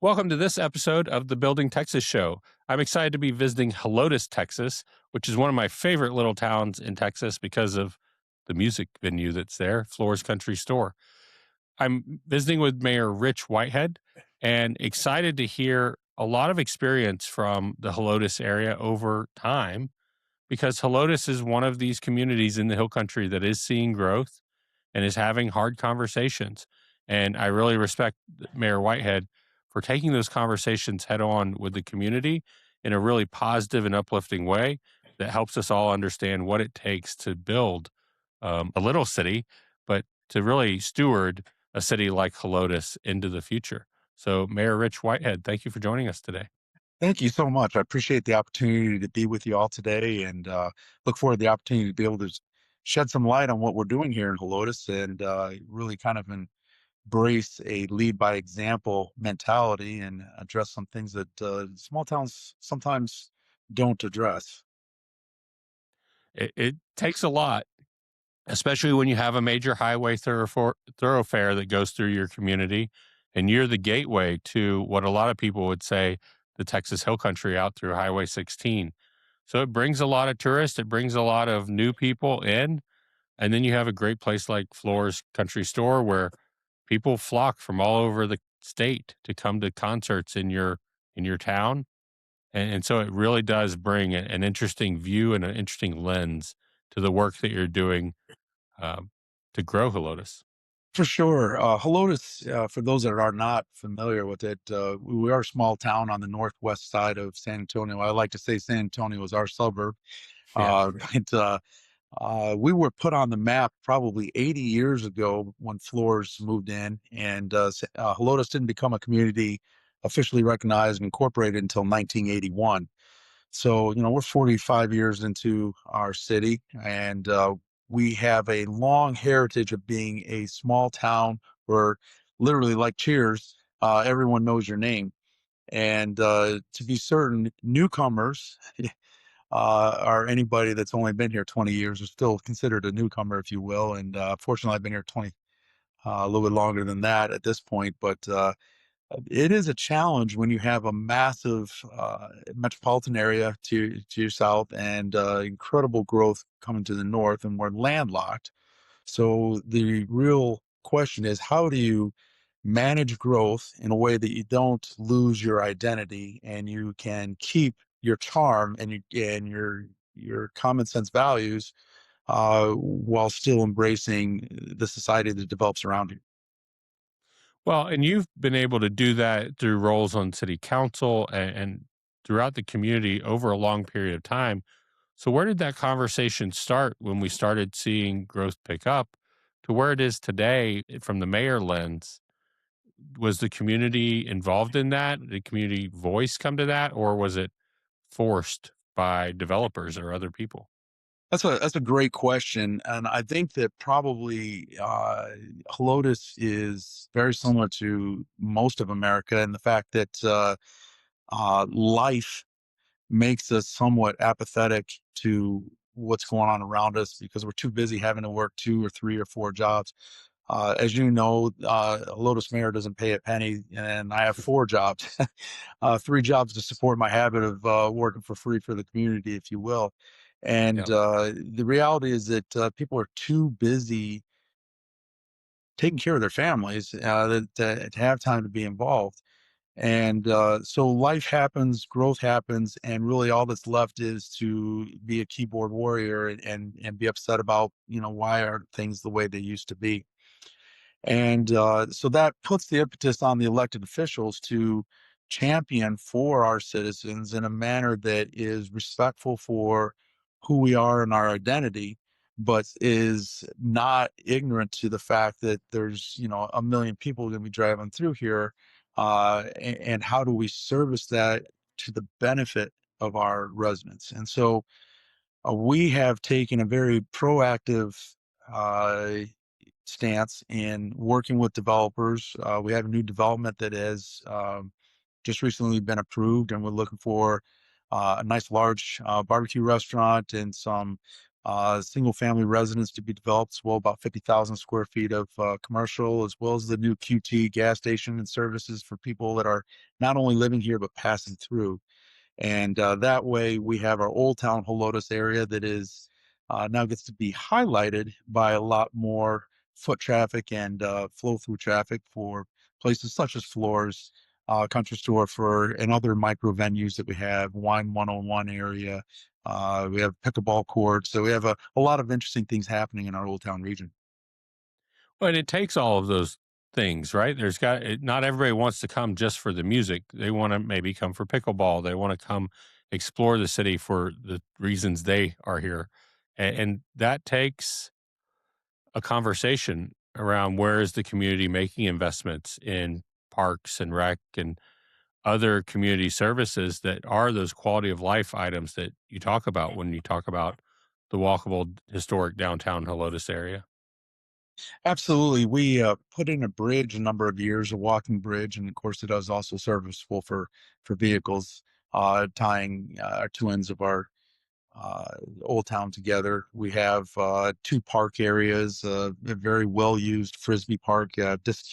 Welcome to this episode of the Building Texas Show. I'm excited to be visiting Helotes, Texas, which is one of my favorite little towns in Texas because of the music venue that's there, Floor's Country Store. I'm visiting with Mayor Rich Whitehead and excited to hear a lot of experience from the Helotes area over time because Helotes is one of these communities in the Hill Country that is seeing growth and is having hard conversations. And I really respect Mayor Whitehead for taking those conversations head on with the community in a really positive and uplifting way that helps us all understand what it takes to build a little city, but to really steward a city like Helotes into the future. So, Mayor Rich Whitehead, thank you for joining us today. Thank you so much. I appreciate the opportunity to be with you all today and look forward to the opportunity to be able to shed some light on what we're doing here in Helotes and really kind of embrace a lead by example mentality and address some things that small towns sometimes don't address. It takes a lot, especially when you have a major highway thoroughfare that goes through your community, and you're the gateway to what a lot of people would say the Texas Hill Country out through Highway 16. So it brings a lot of tourists, it brings a lot of new people in, and then you have a great place like Floor's Country Store where people flock from all over the state to come to concerts in your town. And so it really does bring an interesting view and an interesting lens to the work that you're doing um, to grow Helotes. For sure. Helotes, for those that are not familiar with it, we are a small town on the northwest side of San Antonio. I like to say San Antonio is our suburb. Yeah. But we were put on the map probably 80 years ago when Floors moved in, and Helotes didn't become a community officially recognized and incorporated until 1981. So, we're 45 years into our city, and we have a long heritage of being a small town where literally, like Cheers, everyone knows your name. And to be certain, newcomers or anybody that's only been here 20 years is still considered a newcomer, if you will. And fortunately, I've been here a little bit longer than that at this point. But it is a challenge when you have a massive metropolitan area to your south and incredible growth coming to the north, and we're landlocked. So the real question is, how do you manage growth in a way that you don't lose your identity and you can keep your charm and your common sense values while still embracing the society that develops around you? Well, and you've been able to do that through roles on city council and throughout the community over a long period of time. So, where did that conversation start when we started seeing growth pick up to where it is today from the mayor lens? Was the community involved in that? Did community voice come to that, or was it forced by developers or other people? That's a great question, and I think that probably Helotes is very similar to most of America in the fact that life makes us somewhat apathetic to what's going on around us because we're too busy having to work two or three or four jobs. As you know, Lotus Mayor doesn't pay a penny, and I have four jobs, three jobs to support my habit of working for free for the community, if you will. And Yeah. the reality is that people are too busy taking care of their families to have time to be involved. And so life happens, growth happens, and really all that's left is to be a keyboard warrior and be upset about why are things the way they used to be. And so that puts the impetus on the elected officials to champion for our citizens in a manner that is respectful for who we are and our identity, but is not ignorant to the fact that there's, a million people going to be driving through here. And how do we service that to the benefit of our residents? And so we have taken a very proactive uh, stance in working with developers. We have a new development that has just recently been approved, and we're looking for a nice large barbecue restaurant and some single family residence to be developed, as well about 50,000 square feet of commercial, as well as the new QT gas station and services for people that are not only living here but passing through. And that way we have our Old Town Helotes area that is now gets to be highlighted by a lot more foot traffic and flow through traffic for places such as Floors, Country Store for, and other micro venues that we have, Wine 101 area. We have pickleball courts. So we have a lot of interesting things happening in our Old Town region. But it takes all of those things, right? Not everybody wants to come just for the music. They want to maybe come for pickleball. They want to come explore the city for the reasons they are here. And that takes a conversation around where is the community making investments in parks and rec and other community services that are those quality of life items that you talk about when you talk about the walkable historic downtown Helotes area. Absolutely. We put in a bridge a number of years, a walking bridge, and of course, it is also serviceable for vehicles, tying our two ends of our Old Town together. We have two park areas, a very well used frisbee park, disc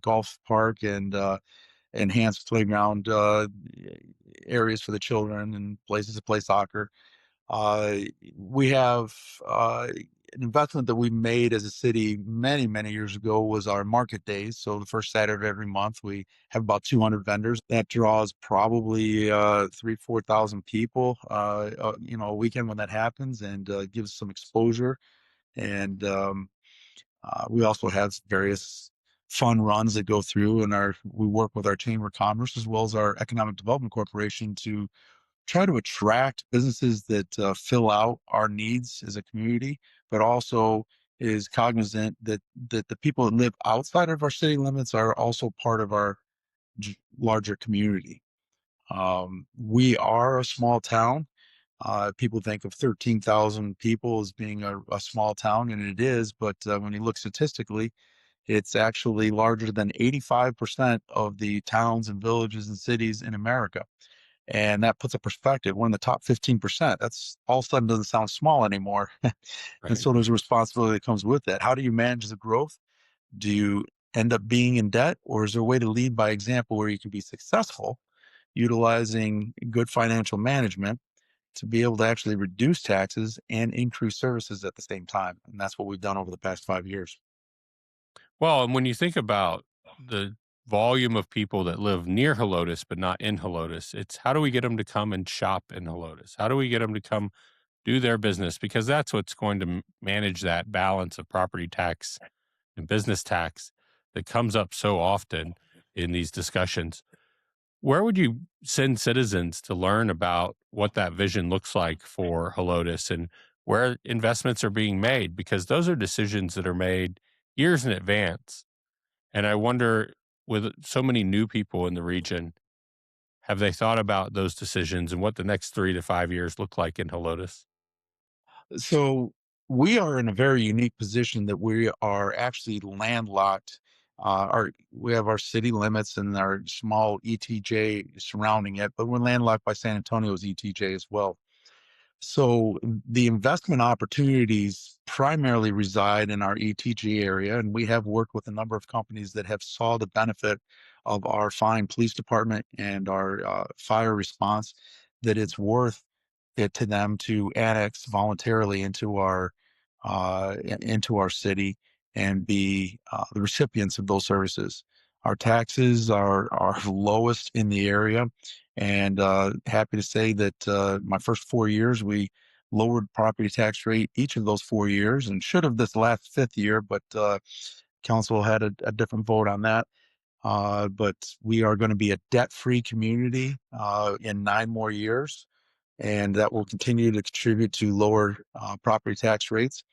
golf park, and enhanced playground areas for the children and places to play soccer. Uh, we have an investment that we made as a city many, many years ago was our market days. So the first Saturday of every month, we have about 200 vendors. That draws probably 4,000 people, a weekend when that happens, and gives some exposure. And we also have various fun runs that go through, and we work with our Chamber of Commerce as well as our Economic Development Corporation to try to attract businesses that fill out our needs as a community, but also is cognizant that the people that live outside of our city limits are also part of our larger community. We are a small town. People think of 13,000 people as being a small town, and it is, but when you look statistically, it's actually larger than 85% of the towns and villages and cities in America. And that puts a perspective. We're in the top 15%. That's all of a sudden doesn't sound small anymore. And Right. so there's a responsibility that comes with that. How do you manage the growth? Do you end up being in debt, or is there a way to lead by example where you can be successful utilizing good financial management to be able to actually reduce taxes and increase services at the same time? And that's what we've done over the past 5 years. Well, and when you think about the volume of people that live near Helotes but not in Helotes, it's how do we get them to come and shop in Helotes? How do we get them to come do their business? Because that's what's going to manage that balance of property tax and business tax that comes up so often in these discussions. Where would you send citizens to learn about what that vision looks like for Helotes and where investments are being made? Because those are decisions that are made years in advance. And I wonder, with so many new people in the region, have they thought about those decisions and what the next 3 to 5 years look like in Helotes? So we are in a very unique position that we are actually landlocked. We have our city limits and our small ETJ surrounding it, but we're landlocked by San Antonio's ETJ as well. So the investment opportunities primarily reside in our ETG area, and we have worked with a number of companies that have saw the benefit of our fine police department and our fire response, that it's worth it to them to annex voluntarily into our city and be the recipients of those services. Our taxes are lowest in the area, and happy to say that my first 4 years we lowered property tax rate each of those 4 years, and should have this last fifth year, but council had a different vote on that. But we are going to be a debt-free community in 9 more years, and that will continue to contribute to lower property tax rates.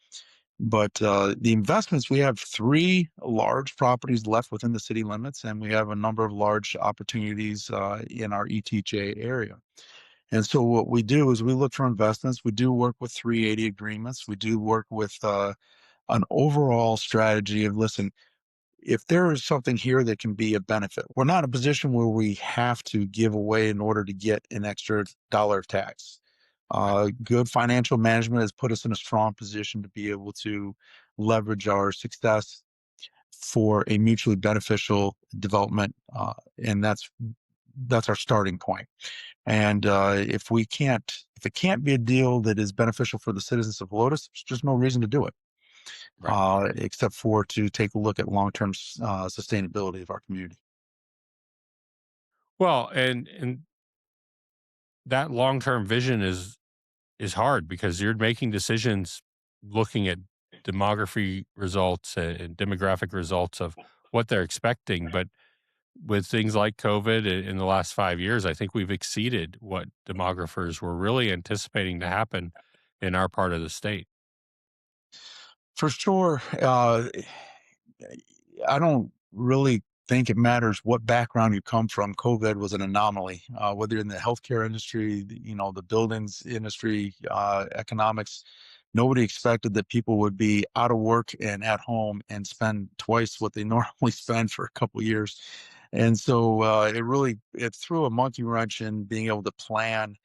But the investments, we have three large properties left within the city limits, and we have a number of large opportunities in our ETJ area. And so what we do is we look for investments. We do work with 380 agreements. We do work with an overall strategy of, listen, if there is something here that can be a benefit, we're not in a position where we have to give away in order to get an extra dollar of tax. Good financial management has put us in a strong position to be able to leverage our success for a mutually beneficial development, and that's our starting point. And if it can't be a deal that is beneficial for the citizens of Helotes, there's just no reason to do it, Right. except for to take a look at long-term sustainability of our community. Well, and that long-term vision is hard because you're making decisions looking at demography results and demographic results of what they're expecting. But with things like COVID in the last 5 years, I think we've exceeded what demographers were really anticipating to happen in our part of the state. For sure, I don't really think it matters what background you come from. COVID was an anomaly. Whether you're in the healthcare industry, the buildings industry, economics, nobody expected that people would be out of work and at home and spend twice what they normally spend for a couple of years. And so it threw a monkey wrench in being able to plan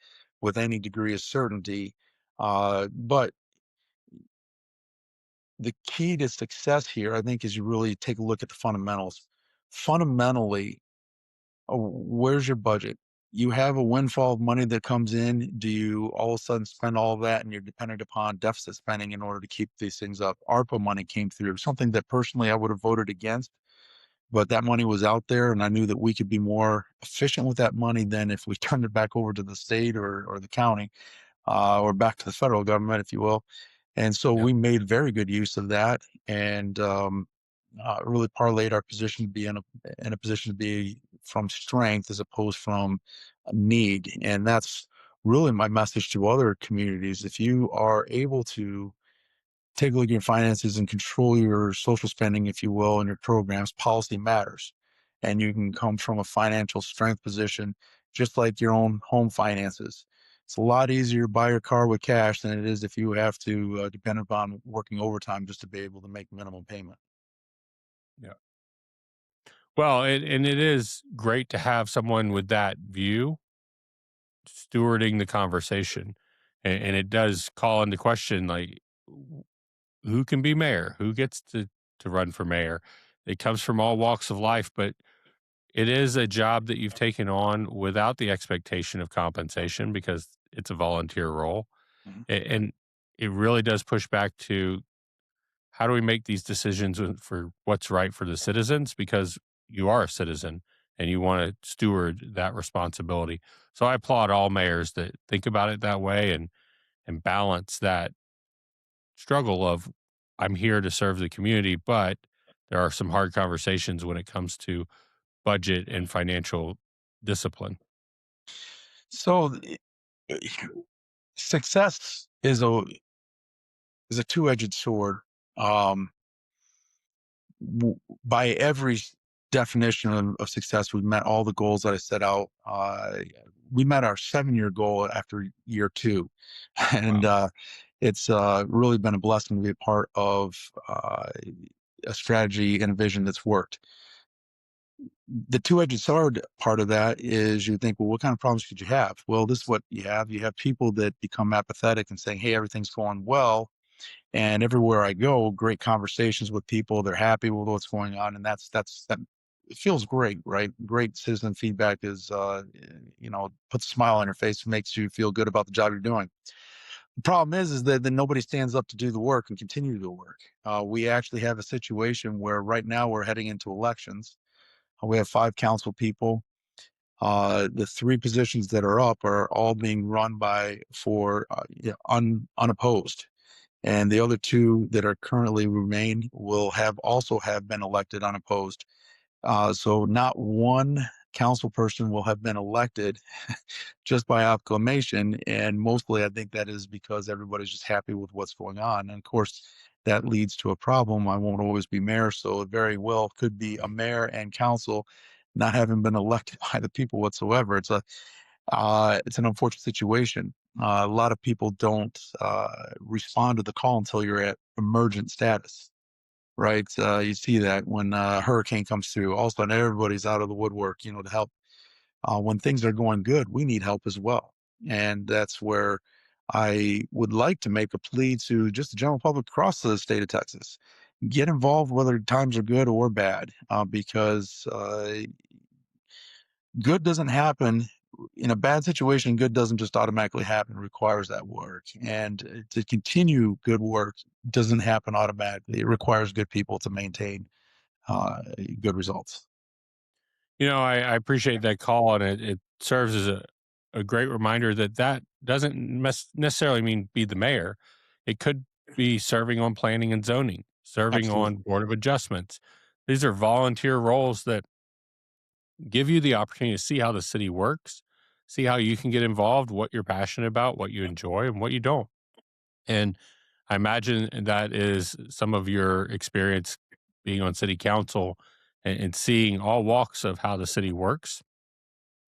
with any degree of certainty. But the key to success here, I think, is you really take a look at the fundamentals. Fundamentally, where's your budget? You have a windfall of money that comes in. Do you all of a sudden spend all of that and you're dependent upon deficit spending in order to keep these things up? ARPA money came through, something that personally I would have voted against, but that money was out there and I knew that we could be more efficient with that money than if we turned it back over to the state or the county, or back to the federal government, if you will. And so Yep. we made very good use of that, and really parlayed our position to be in a position to be from strength as opposed from a need. And that's really my message to other communities. If you are able to take a look at your finances and control your social spending, if you will, and your programs, policy matters. And you can come from a financial strength position, just like your own home finances. It's a lot easier to buy your car with cash than it is if you have to depend upon working overtime just to be able to make minimum payment. Yeah. Well, and it is great to have someone with that view stewarding the conversation. And it does call into question, like, who can be mayor? Who gets to run for mayor? It comes from all walks of life, but it is a job that you've taken on without the expectation of compensation because it's a volunteer role. Mhm. And it really does push back to how do we make these decisions for what's right for the citizens? Because you are a citizen and you want to steward that responsibility. So I applaud all mayors that think about it that way and balance that struggle of I'm here to serve the community, but there are some hard conversations when it comes to budget and financial discipline. So success is a two-edged sword. Um, by every definition of success, we met all the goals that I set out. We met our 7-year goal after year two, and Wow. it's really been a blessing to be a part of a strategy and a vision that's worked. The two-edged sword part of that is you think, well, what kind of problems could you have? Well, this is what you have. You have people that become apathetic and saying, hey, everything's going well, and everywhere I go, great conversations with people. They're happy with what's going on, and that it feels great, right? Great citizen feedback is, puts a smile on your face, makes you feel good about the job you're doing. The problem is that then nobody stands up to do the work and continue to do the work. We actually have a situation where right now we're heading into elections. We have 5 council people. The 3 positions that are up are all being run by for unopposed, and the other 2 that are currently remain will have been elected unopposed. So not one council person will have been elected just by acclamation, and mostly I think that is because everybody's just happy with what's going on. And of course, that leads to a problem. I won't always be mayor, so it very well could be a mayor and council not having been elected by the people whatsoever. It's an unfortunate situation. A lot of people don't respond to the call until you're at emergent status, right? You see that when a hurricane comes through, all of a sudden everybody's out of the woodwork, to help. When things are going good, we need help as well, and that's where I would like to make a plea to just the general public across the state of Texas. Get involved whether times are good or bad, because good doesn't happen in a bad situation. Good doesn't just automatically happen. It requires that work. And to continue good work doesn't happen automatically. It requires good people to maintain uh, good results. I appreciate that call, and it serves as a great reminder that doesn't necessarily mean be the mayor. It could be serving on planning and zoning, serving on Absolutely. board of adjustments. These are volunteer roles that give you the opportunity to see how the city works, see how you can get involved, what you're passionate about, what you enjoy, and what you don't. And I imagine that is some of your experience being on city council and seeing all walks of how the city works.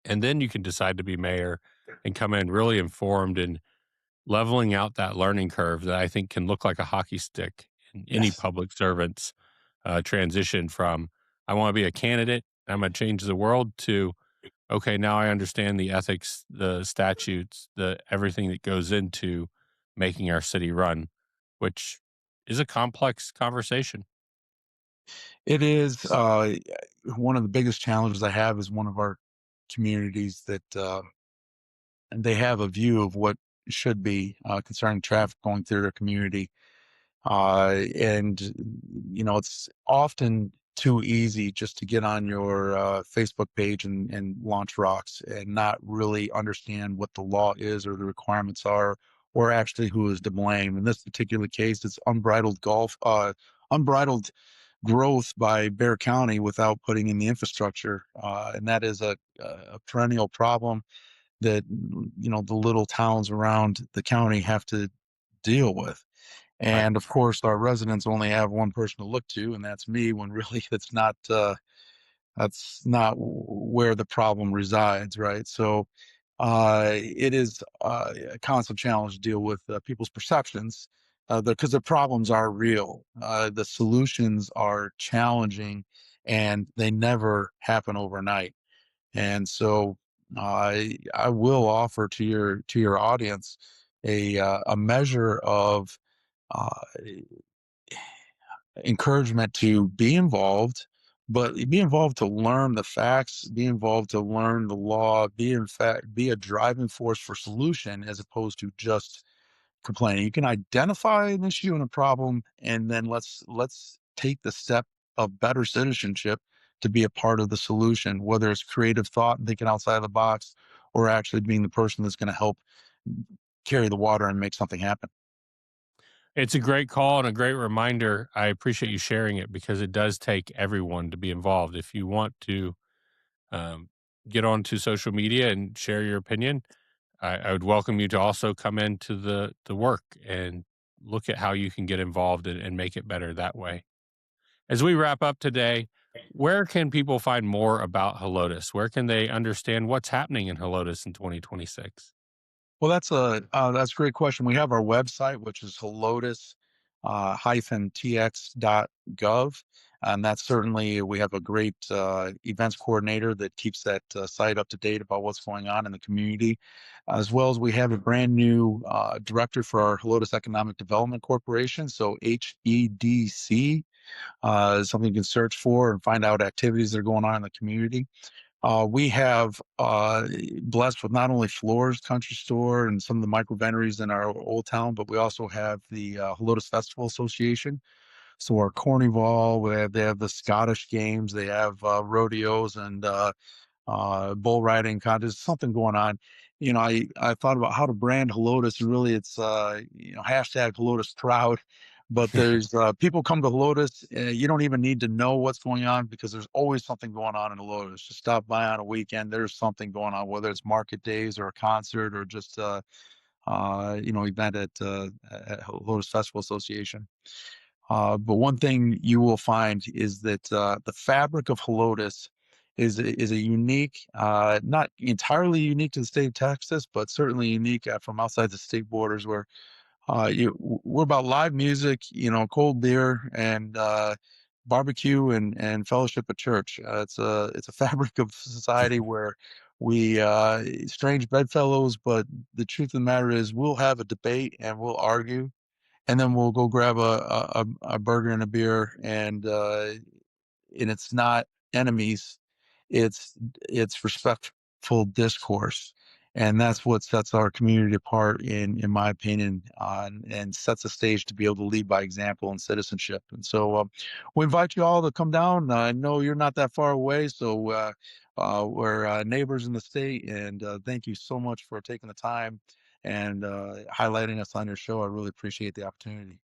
And then you can decide to be mayor and come in really informed and leveling out that learning curve that I think can look like a hockey stick in any Yes. public servant's transition from, I want to be a candidate, I'm going to change the world, to, okay, now I understand the ethics, the statutes, the everything that goes into making our city run, which is a complex conversation. It is one of the biggest challenges I have is one of our communities that they have a view of what should be concerning traffic going through their community. And it's often too easy just to get on your Facebook page and launch rocks and not really understand what the law is or the requirements are, or actually who is to blame. In this particular case, it's unbridled growth by Bear County without putting in the infrastructure, and that is a perennial problem that the little towns around the county have to deal with. Right. And of course, our residents only have one person to look to, and that's me. When really, that's not where the problem resides, right? So, it is a constant challenge to deal with people's perceptions, because the problems are real. The solutions are challenging, and they never happen overnight. And so, I will offer to your audience a measure of uh, encouragement to be involved, but be involved to learn the facts, be involved to learn the law, be a driving force for solution as opposed to just complaining. You can identify an issue and a problem, and then let's take the step of better citizenship to be a part of the solution, whether it's creative thought and thinking outside of the box, or actually being the person that's going to help carry the water and make something happen. It's a great call and a great reminder. I appreciate you sharing it because it does take everyone to be involved. If you want to um, get onto social media and share your opinion, I would welcome you to also come into the work and look at how you can get involved and make it better that way. As we wrap up today, where can people find more about Helotes? Where can they understand what's happening in Helotes in 2026? Well, that's a great question. We have our website, which is Helotes -tx.gov, and that's certainly we have a great events coordinator that keeps that site up to date about what's going on in the community, as well as we have a brand new director for our Helotes Economic Development Corporation. So HEDC is something you can search for and find out activities that are going on in the community. We have blessed with not only Floors Country Store and some of the micro veneries in our old town, but we also have the Helotes Festival Association. So our Carnival, they have the Scottish games, they have rodeos and bull riding contests, something going on. I thought about how to brand Helotes. Really, it's hashtag Helotes proud. But there's people come to Helotes. You don't even need to know what's going on because there's always something going on in Helotes. Just stop by on a weekend. There's something going on, whether it's market days or a concert or just event at Helotes Festival Association. But one thing you will find is that the fabric of Helotes is a unique, not entirely unique to the state of Texas, but certainly unique from outside the state borders. Where we're about live music, cold beer, and barbecue and fellowship at church. It's a fabric of society where We strange bedfellows, but the truth of the matter is, we'll have a debate and we'll argue, and then we'll go grab a burger and a beer, and it's not enemies, it's it's respectful discourse, and that's what sets our community apart, in my opinion, and sets a stage to be able to lead by example and citizenship. And so we invite you all to come down. I know you're not that far away, so we're neighbors in the state, and thank you so much for taking the time and highlighting us on your show. I really appreciate the opportunity.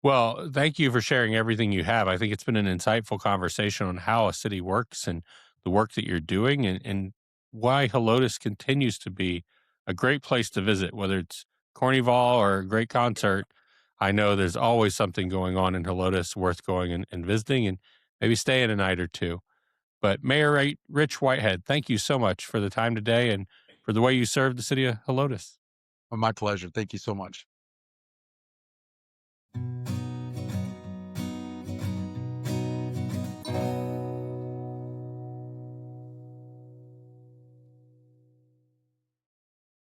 Well, thank you for sharing everything you have. I think it's been an insightful conversation on how a city works and the work that you're doing, and why Helotes continues to be a great place to visit, whether it's Carnival or a great concert. I know there's always something going on in Helotes worth going and visiting and maybe staying a night or two. But Mayor Rich Whitehead, thank you so much for the time today and for the way you served the city of Helotes. My pleasure. Thank you so much.